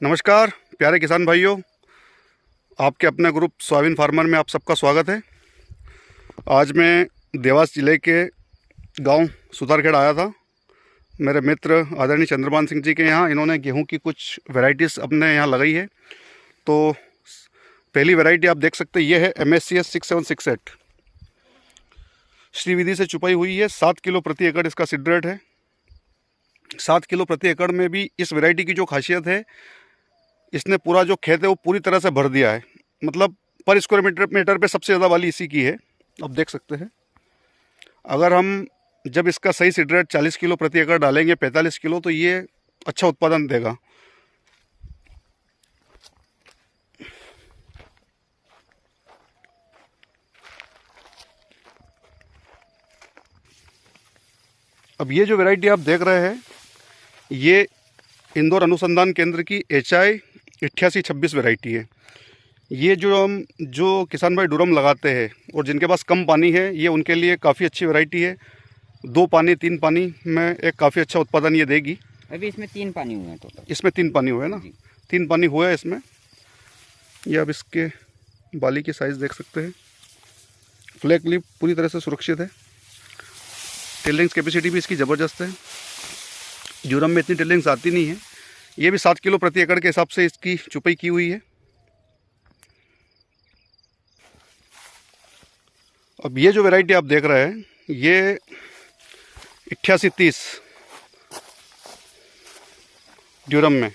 नमस्कार प्यारे किसान भाइयों, आपके अपने ग्रुप सोयाबीन फार्मर में आप सबका स्वागत है। आज मैं देवास ज़िले के गांव सुतारखेड़ आया था। मेरे मित्र आदरणीय चंद्रभान सिंह जी के यहाँ इन्होंने गेहूं की कुछ वैरायटीज़ अपने यहाँ लगाई है। तो पहली वैरायटी आप देख सकते हैं, ये है MSCS 6768। श्रीविधि से चुपाई हुई है। 7 किलो प्रति एकड़ इसका सीड रेट है। 7 किलो प्रति एकड़ में भी इस वैरायटी की जो खासियत है, इसने पूरा जो खेत है वो पूरी तरह से भर दिया है। मतलब पर स्क्वायर मीटर पे सबसे ज़्यादा वाली इसी की है। आप देख सकते हैं, अगर हम जब इसका सही सीड रेट 40 किलो प्रति एकड़ डालेंगे, 45 किलो, तो ये अच्छा उत्पादन देगा। अब ये जो वैरायटी आप देख रहे हैं, ये इंदौर अनुसंधान केंद्र की HI 8826 वैरायटी है। ये जो किसान भाई डूरम लगाते हैं और जिनके पास कम पानी है, ये उनके लिए काफ़ी अच्छी वैरायटी है। 2 पानी 3 पानी में एक काफ़ी अच्छा उत्पादन ये देगी। अभी इसमें 3 पानी हुए हैं टोटल। इसमें 3 पानी हुए हैं ना, 3 पानी हुआ है इसमें। ये अब इसके बाली की साइज़ देख सकते हैं। फ्लैग लिप पूरी तरह से सुरक्षित है। टिल्डिंग्स कैपेसिटी भी इसकी ज़बरदस्त है। डूरम में इतनी टिल्डिंग्स आती नहीं है। ये भी 7 किलो प्रति एकड़ के हिसाब से इसकी चुपाई की हुई है। अब ये जो वैरायटी आप देख रहे हैं, ये 8830 ड्यूरम में,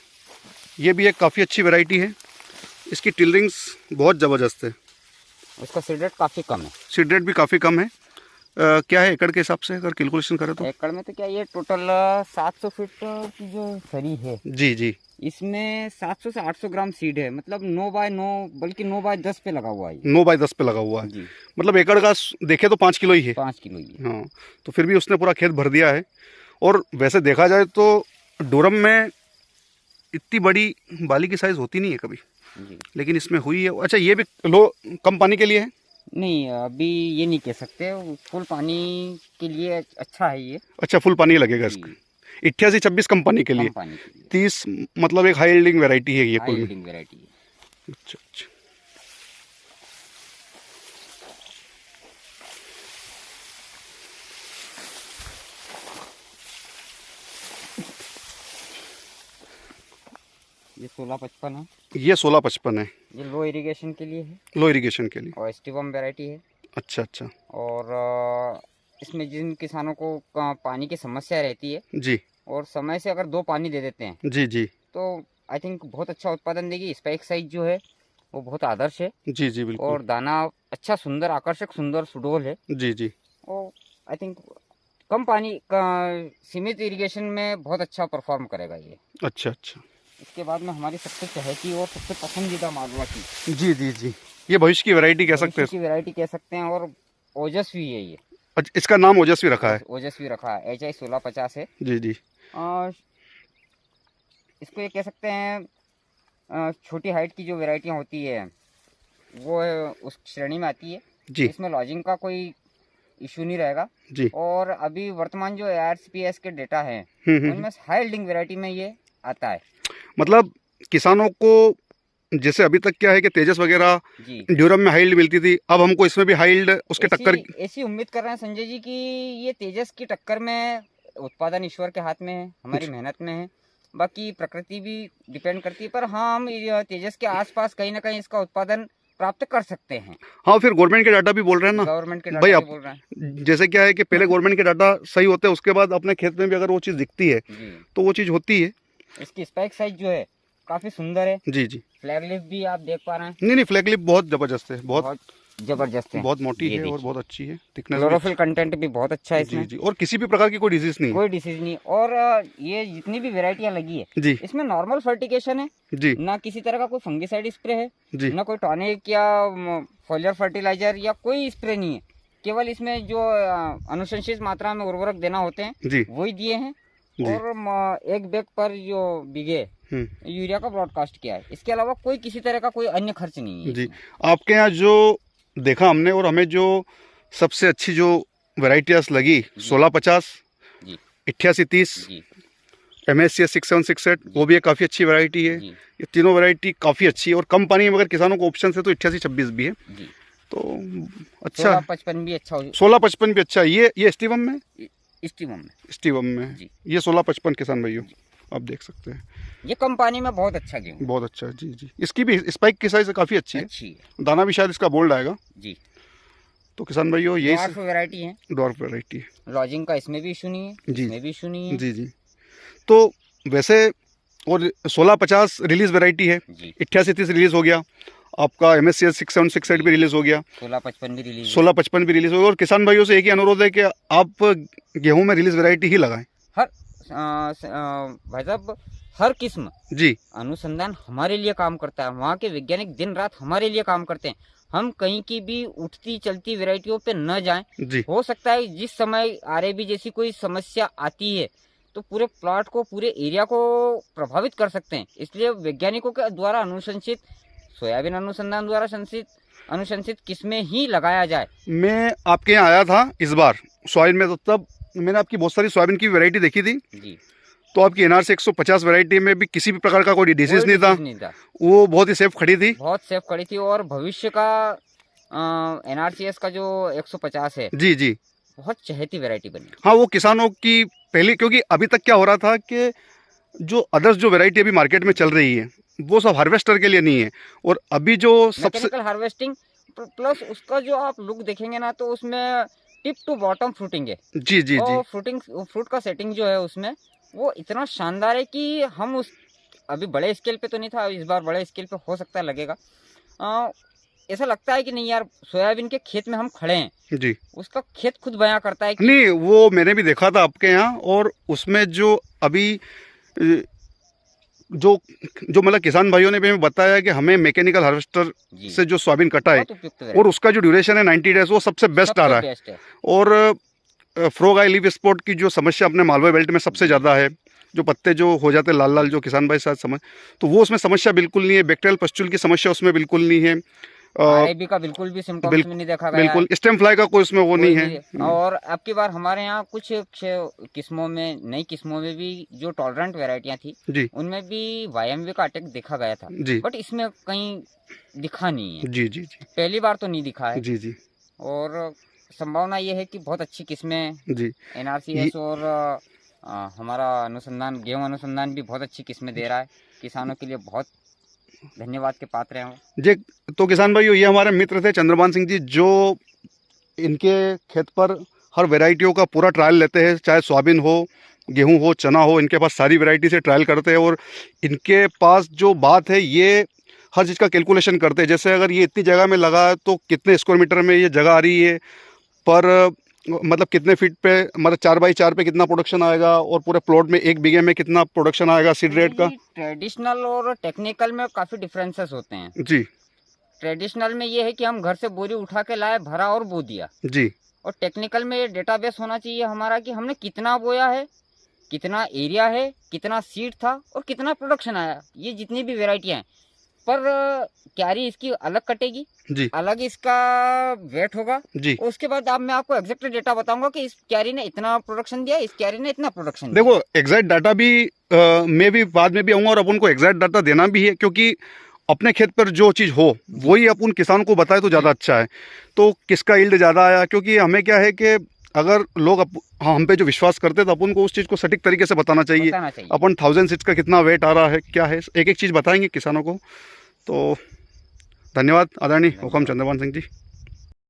ये भी एक काफ़ी अच्छी वैरायटी है। इसकी टिल्डिंग्स बहुत ज़बरदस्त है। उसका सीड रेट काफ़ी कम है। सीड रेट भी काफ़ी कम है। क्या है एकड़ के हिसाब से अगर कैलकुलेशन करें तो? एकड़ में तो क्या, ये टोटल 700 फीट की जो सरी है, जी जी, इसमें 700 से 800 ग्राम सीड है। मतलब 9 बाय 9 बल्कि 9 बाय 10 पे लगा हुआ है। 9 बाय 10 पे लगा हुआ है जी। मतलब एकड़ का देखे तो 5 किलो ही है। 5 किलो ही है। हाँ, तो फिर भी उसने पूरा खेत भर दिया है। और वैसे देखा जाए तो डूरम में इतनी बड़ी बाली की साइज़ होती नहीं है कभी, जी। लेकिन इसमें हुई है। अच्छा, ये भी कम पानी के लिए है? नहीं, अभी ये नहीं कह सकते। फुल पानी के लिए अच्छा है ये। अच्छा, फुल पानी लगेगा इसका। 8826 कम पानी के लिए। कम पानी के लिए 30 मतलब एक हाई यील्डिंग वैरायटी है ये हाई कुल में। यील्डिंग वैरायटी है। अच्छा अच्छा, ये 1655 है। ये 1655 है। ये लो इरिगेशन के लिए है लो इरिगेशन के लिए। और एस्टिवम वैरायटी है। अच्छा अच्छा, और इसमें जिन किसानों को पानी की समस्या रहती है, जी और समय से अगर 2 पानी दे देते हैं, जी जी तो आई थिंक बहुत अच्छा उत्पादन देगी। स्पाइक साइज जो है वो बहुत आदर्श है। जी जी, बिल्कुल। और दाना अच्छा, सुंदर, आकर्षक, सुंदर सुडोल है। जी जी, और आई थिंक कम पानी का सीमित इरिगेशन में बहुत अच्छा परफॉर्म करेगा ये। अच्छा अच्छा, इसके बाद में हमारी सबसे चहेती और सबसे पसंदीदा मालवा की, जी जी जी, ये भविष्य की वैरायटी कह सकते हैं। की वैरायटी कह सकते हैं। और ओजस्वी है ये। अच्छा, इसका नाम ओजस्वी रखा है? ओजस्वी रखा है। HI 1650 है। जी जी, और इसको ये कह सकते हैं, छोटी हाइट की जो वैरायटियाँ होती है वो उस श्रेणी में आती है। जी इसमें लॉजिंग का कोई इशू नहीं रहेगा। जी, और अभी वर्तमान जो ARCPS के डेटा हैं, उनमें हाई यील्डिंग वैरायटी में ये आता है। मतलब किसानों को जैसे अभी तक क्या है कि तेजस वगैरह जी, ड्यूरम में हाई यील्ड मिलती थी, अब हमको इसमें भी हाई यील्ड उसके टक्कर। ऐसी उम्मीद कर रहे हैं संजय जी कि ये तेजस की टक्कर में। उत्पादन ईश्वर के हाथ में है, हमारी मेहनत में है। बाकी प्रकृति भी डिपेंड करती है, पर हाँ, हम ये तेजस के आसपास कहीं ना कहीं इसका उत्पादन प्राप्त कर सकते हैं। हाँ, फिर गवर्नमेंट के डाटा भी बोल रहे हैं ना। गवर्नमेंट के भाई डाटा आप भी बोल रहे हैं। जैसे क्या है कि पहले गवर्नमेंट के डाटा सही होते हैं, उसके बाद अपने खेत में भी अगर वो चीज़ दिखती है जी। तो वो चीज़ होती है। इसकी स्पाइक साइज जो है काफी सुंदर है। जी जी, फ्लैग लिफ भी आप देख पा रहे हैं, नहीं नहीं, फ्लैग लिप बहुत ज़बरदस्त है। बहुत जबरदस्त है। बहुत मोटी ये है और देखिए। बहुत अच्छी है। थिकनेस क्लोरोफिल कंटेंट भी बहुत अच्छा है जी इसमें। जी, और किसी भी प्रकार की कोई डिजीज नहीं है। कोई डिसीज नहीं। और ये जितनी भी वैरायटियां लगी है, जी इसमें नॉर्मल फर्टिगेशन है। जी ना किसी तरह का कोई फंगिसाइड स्प्रे है, जी, ना कोई टॉनिक या फोलियर फर्टिलाइजर या कोई स्प्रे नहीं है। केवल इसमें जो अनुशंसित मात्रा में उर्वरक देना होते हैं जी वही दिए हैं। जी, और एक बैग पर जो बीघे यूरिया का ब्रॉडकास्ट किया है। इसके अलावा कोई किसी तरह का कोई अन्य खर्च नहीं है जी। इसमें। आपके यहाँ जो देखा हमने, और हमें जो सबसे अच्छी जो वैरायटीज लगी, 1650, जी 8830, जी MSCS 6768 वो भी एक काफ़ी अच्छी वैरायटी है। जी ये तीनों वैरायटी काफ़ी अच्छी है और कम पानी में अगर किसानों को ऑप्शन है तो 8826 भी है, जी। तो अच्छा। 1655 भी अच्छा हो 1655 भी अच्छा है। ये स्टीवम में, स्टीवम में। जी ये 1655 किसान भाइयों आप देख सकते हैं, ये कम पानी में बहुत अच्छा गेहूँ, बहुत अच्छा है। जी जी, इसकी भी स्पाइक की साइज काफ़ी अच्छी है, अच्छी है। दाना भी शायद इसका बोल्ड आएगा। जी तो किसान भाइयों यही डॉर्फ वैरायटी है, डॉर्फ वैरायटी है। लॉजिंग का इसमें भी इशू नहीं है, जी इसमें भी इशू नहीं है। जी जी। तो वैसे और 1650 रिलीज वैरायटी है, जी 8830 रिलीज हो गया आपका, MSCS 6768 भी रिलीज हो गया, 1655 भी रिलीज 1655 भी रिलीज हो गया। और किसान भाइयों से एक ही अनुरोध है कि आप गेहूं में रिलीज वैरायटी ही लगाएं। हर भाई साहब हर किस्म जी अनुसंधान हमारे लिए काम करता है, वहाँ के वैज्ञानिक दिन रात हमारे लिए काम करते हैं। हम कहीं की भी उठती चलती वैरायटियों पे न जाएं। जी हो सकता है जिस समय आरएबी जैसी कोई समस्या आती है तो पूरे प्लॉट को, पूरे एरिया को प्रभावित कर सकते हैं। इसलिए वैज्ञानिकों के द्वारा अनुशंसित, सोयाबीन अनुसंधान द्वारा अनुशंसित किस्में ही लगाया जाए। मैं आपके यहाँ आया था इस बार सोयाबीन में, तो तब मैंने आपकी बहुत सारी सोयाबीन की वैरायटी देखी थी। जी तो आपकी NRC 150 वैरायटी में भी किसी भी प्रकार का कोई डिजीज नहीं था, वो बहुत ही सेफ खड़ी थी, बहुत सेफ खड़ी थी। और भविष्य का NRCS का जो 150 है, जी जी, बहुत चहेती वैरायटी बनी। हाँ वो किसानों की पहली, क्योंकि अभी तक क्या हो रहा था कि जो अदर्स जो वैरायटी अभी मार्केट में चल रही है वो सब हार्वेस्टर के लिए नहीं है, और अभी जो सबसे मैकेनिकल हार्वेस्टिंग प्लस उसका जो आप लुक देखेंगे ना तो उसमें टिप टू बॉटम फ्रूटिंग है। जी जी जी, और फ्रूट का सेटिंग जो है उसमें वो इतना शानदार है कि हम उस अभी बड़े स्केल पे तो नहीं था, इस बार बड़े स्केल पे हो सकता है लगेगा। ऐसा लगता है कि नहीं यार, सोयाबीन के खेत में हम खड़े हैं। जी उसका खेत खुद बयां करता है कि नहीं, वो मैंने भी देखा था आपके यहाँ, और उसमें जो अभी जो जो मतलब किसान भाइयों ने भी हमें बताया कि हमें मैकेनिकल हार्वेस्टर जी से जो सोयाबीन कटा है बहुत उपयुक्त और वैरायटी, उसका जो ड्यूरेशन है 90 डेज, वो सबसे बेस्ट आ रहा है। बेस्ट है। और फ्रॉग आई लीफ स्पॉट की जो समस्या अपने मालवा बेल्ट में सबसे ज़्यादा है, जो पत्ते जो हो जाते हैं लाल लाल, जो किसान भाई साथ समझ, तो वो उसमें समस्या बिल्कुल नहीं है। बैक्टीरियल पस्टुल की समस्या उसमें बिल्कुल नहीं है, आरएबी का बिल्कुल भी सिम्टम्स में नहीं देखा गया है। बिल्कुल स्टेम फ्लाई का कोई उसमें वो नहीं है। और अब की बार हमारे यहाँ कुछ किस्मों में, नई किस्मों में भी जो टॉलरेंट वैरायटियाँ थी जी उनमें भी YMV का अटैक देखा गया था, जी बट इसमें कहीं दिखा नहीं है। जी जी जी पहली बार तो नहीं दिखा है। जी जी और संभावना ये है कि बहुत अच्छी किस्में जी NRCS और हमारा अनुसंधान, गेहूं अनुसंधान भी बहुत अच्छी किस्में दे रहा है। किसानों के लिए बहुत धन्यवाद के पात्र हैं वो। जी। तो किसान भाइयों, ये हमारे मित्र थे चंद्रभान सिंह जी, जो इनके खेत पर हर वैरायटियों का पूरा ट्रायल लेते हैं, चाहे सोयाबीन हो, गेहूं हो, चना हो, इनके पास सारी वैरायटी से ट्रायल करते हैं। और इनके पास जो बात है, ये हर चीज़ का कैलकुलेशन करते हैं। जैसे अगर ये इतनी जगह में लगा है तो कितने स्क्वायर मीटर में ये जगह आ रही है, पर मतलब कितने फीट पे, मतलब 4x4 पे कितना प्रोडक्शन आएगा, और पूरे प्लॉट में 1 बीघे में कितना प्रोडक्शन आएगा सीड रेट का। ट्रेडिशनल और टेक्निकल में काफ़ी डिफरेंसेस होते हैं। जी ट्रेडिशनल में ये है कि हम घर से बोरी उठा के लाए, भरा और बो दिया। जी और टेक्निकल में ये डेटाबेस होना चाहिए हमारा कि हमने कितना बोया है, कितना एरिया है, कितना सीड था और कितना प्रोडक्शन आया। ये जितनी भी वेराइटियाँ हैं, पर क्यारी इसकी अलग कटेगी, जी अलग इसका वेट होगा। जी। उसके बाद अब मैं आपको एग्जैक्ट डेटा बताऊंगा कि इस क्यारी ने इतना प्रोडक्शन दिया, इस क्यारी ने इतना प्रोडक्शन दिया। देखो एग्जैक्ट डाटा भी मैं भी बाद में भी आऊँगा, और अपन को एग्जैक्ट डाटा देना भी है, क्योंकि अपने खेत पर जो चीज़ हो वही अपन किसान को बताए तो ज़्यादा अच्छा है। तो किसका यील्ड ज़्यादा आया, क्योंकि हमें क्या है कि अगर लोग हम पे जो विश्वास करते हैं तो अपन को उस चीज़ को सटीक तरीके से बताना चाहिए। अपन 1000 सीड्स का कितना वेट आ रहा है, क्या है, एक एक चीज़ बताएंगे किसानों को। तो धन्यवाद आदरणीय हुकम चंद्रभान सिंह जी।